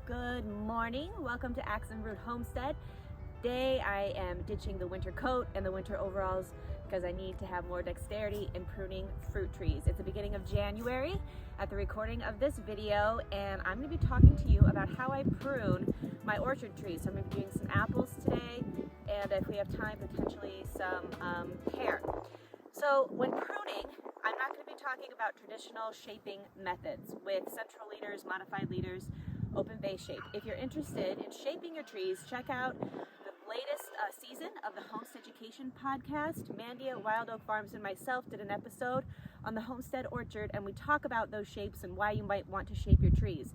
Good morning. Welcome to Axe and Root Homestead. Today I am ditching the winter coat and the winter overalls because I need to have more dexterity in pruning fruit trees. It's the beginning of January at the recording of this video, and I'm going to be talking to you about how I prune my orchard trees. So I'm going to be doing some apples today, and if we have time, potentially some pear. So when pruning, I'm not going to be talking about traditional shaping methods with central leaders, modified leaders, open base shape. If you're interested in shaping your trees, check out the latest season of the Homestead Education podcast. Mandy at Wild Oak Farms and myself did an episode on the Homestead Orchard, and we talk about those shapes and why you might want to shape your trees.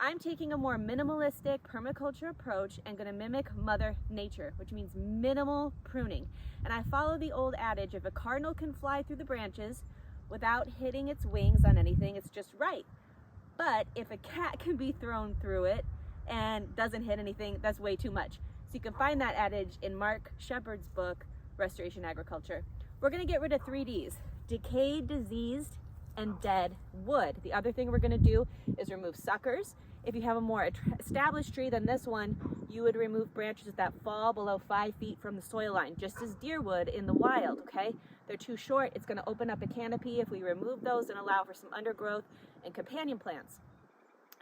I'm taking a more minimalistic permaculture approach and going to mimic Mother Nature, which means minimal pruning. And I follow the old adage, if a cardinal can fly through the branches without hitting its wings on anything, it's just right. But if a cat can be thrown through it and doesn't hit anything, that's way too much. So you can find that adage in Mark Shepard's book, Restoration Agriculture. We're going to get rid of 3 Ds: decayed, diseased, and dead wood. The other thing we're going to do is remove suckers. If you have a more established tree than this one, you would remove branches that fall below 5 feet from the soil line, just as deer would in the wild, okay? They're too short. It's going to open up a canopy if we remove those and allow for some undergrowth and companion plants.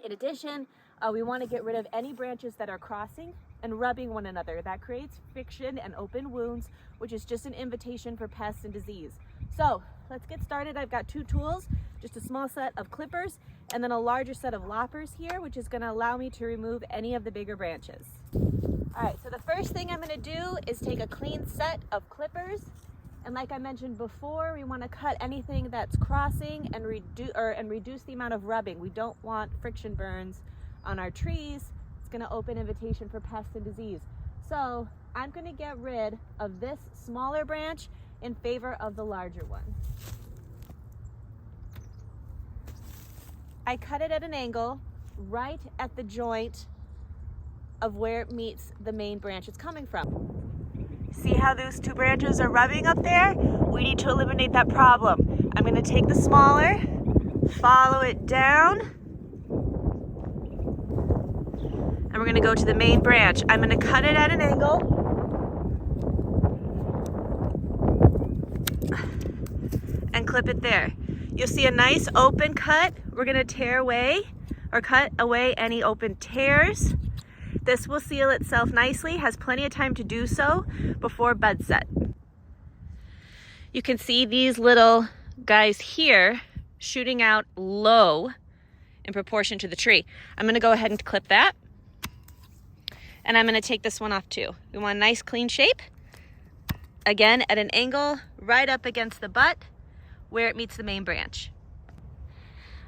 In addition, we want to get rid of any branches that are crossing and rubbing one another. That creates friction and open wounds, which is just an invitation for pests and disease. So let's get started. I've got 2 tools, just a small set of clippers and then a larger set of loppers here, which is going to allow me to remove any of the bigger branches. All right, so the first thing I'm going to do is take a clean set of clippers. And like I mentioned before, we want to cut anything that's crossing and reduce the amount of rubbing. We don't want friction burns on our trees. It's going to open invitation for pests and disease. So I'm going to get rid of this smaller branch in favor of the larger one. I cut it at an angle right at the joint of where it meets the main branch it's coming from. See how those 2 branches are rubbing up there? We need to eliminate that problem. I'm going to take the smaller, follow it down, and we're going to go to the main branch. I'm going to cut it at an angle. And clip it there. You'll see a nice open cut. We're going to tear away or cut away any open tears. This will seal itself nicely, has plenty of time to do so before bud set. You can see these little guys here shooting out low in proportion to the tree. I'm going to go ahead and clip that. And I'm going to take this one off too. We want a nice clean shape. Again, at an angle right up against the butt where it meets the main branch.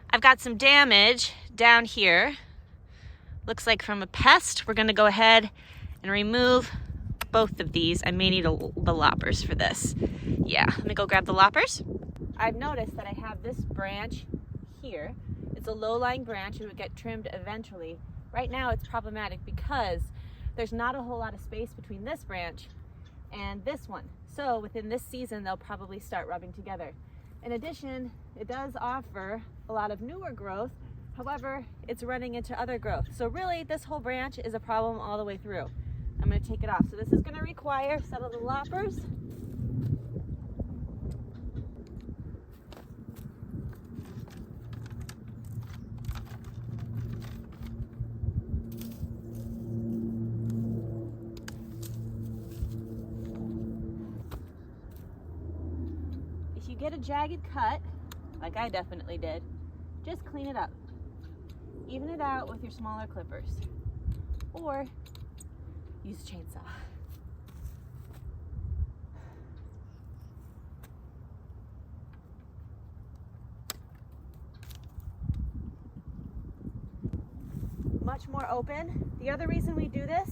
I've got some damage down here. Looks like from a pest. We're going to go ahead and remove both of these. I may need the loppers for this. Yeah, let me go grab the loppers. I've noticed that I have this branch here. It's a low-lying branch. It would get trimmed eventually. Right now it's problematic because there's not a whole lot of space between this branch and this one. So within this season, they'll probably start rubbing together. In addition, it does offer a lot of newer growth. However, it's running into other growth. So really, this whole branch is a problem all the way through. I'm going to take it off. So this is going to require a set of the loppers. If you get a jagged cut, like I definitely did, just clean it up. Even it out with your smaller clippers, or use a chainsaw. Much more open. The other reason we do this,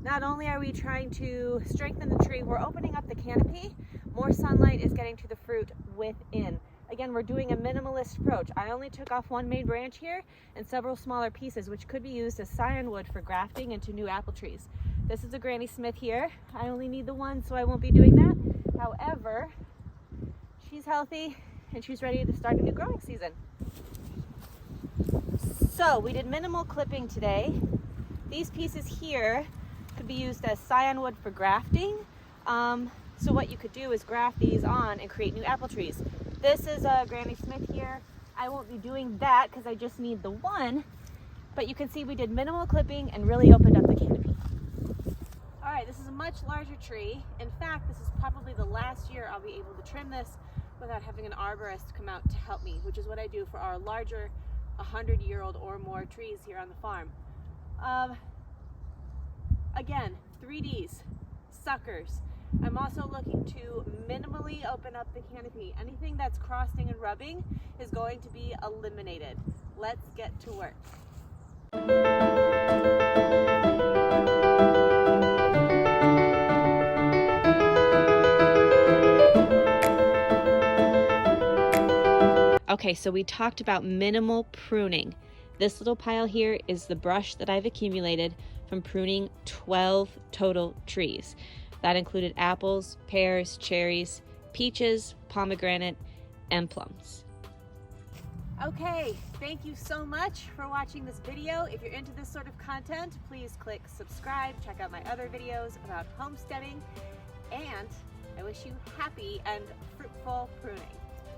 not only are we trying to strengthen the tree, we're opening up the canopy. More sunlight is getting to the fruit within. Again, we're doing a minimalist approach. I only took off 1 main branch here and several smaller pieces, which could be used as scion wood for grafting into new apple trees. This is a Granny Smith here. I only need the 1, so I won't be doing that. However, she's healthy and she's ready to start a new growing season. So we did minimal clipping today. These pieces here could be used as scion wood for grafting. So what you could do is graft these on and create new apple trees. This is a Granny Smith here. I won't be doing that because I just need the one, but you can see we did minimal clipping and really opened up the canopy. All right, this is a much larger tree. In fact, this is probably the last year I'll be able to trim this without having an arborist come out to help me, which is what I do for our larger 100-year-old or more trees here on the farm. Again, 3Ds, suckers. I'm also looking to minimally open up the canopy. Anything that's crossing and rubbing is going to be eliminated. Let's get to work. Okay, so we talked about minimal pruning. This little pile here is the brush that I've accumulated from pruning 12 total trees. That included apples, pears, cherries, peaches, pomegranate, and plums. Okay, thank you so much for watching this video. If you're into this sort of content, please click subscribe, check out my other videos about homesteading, and I wish you happy and fruitful pruning.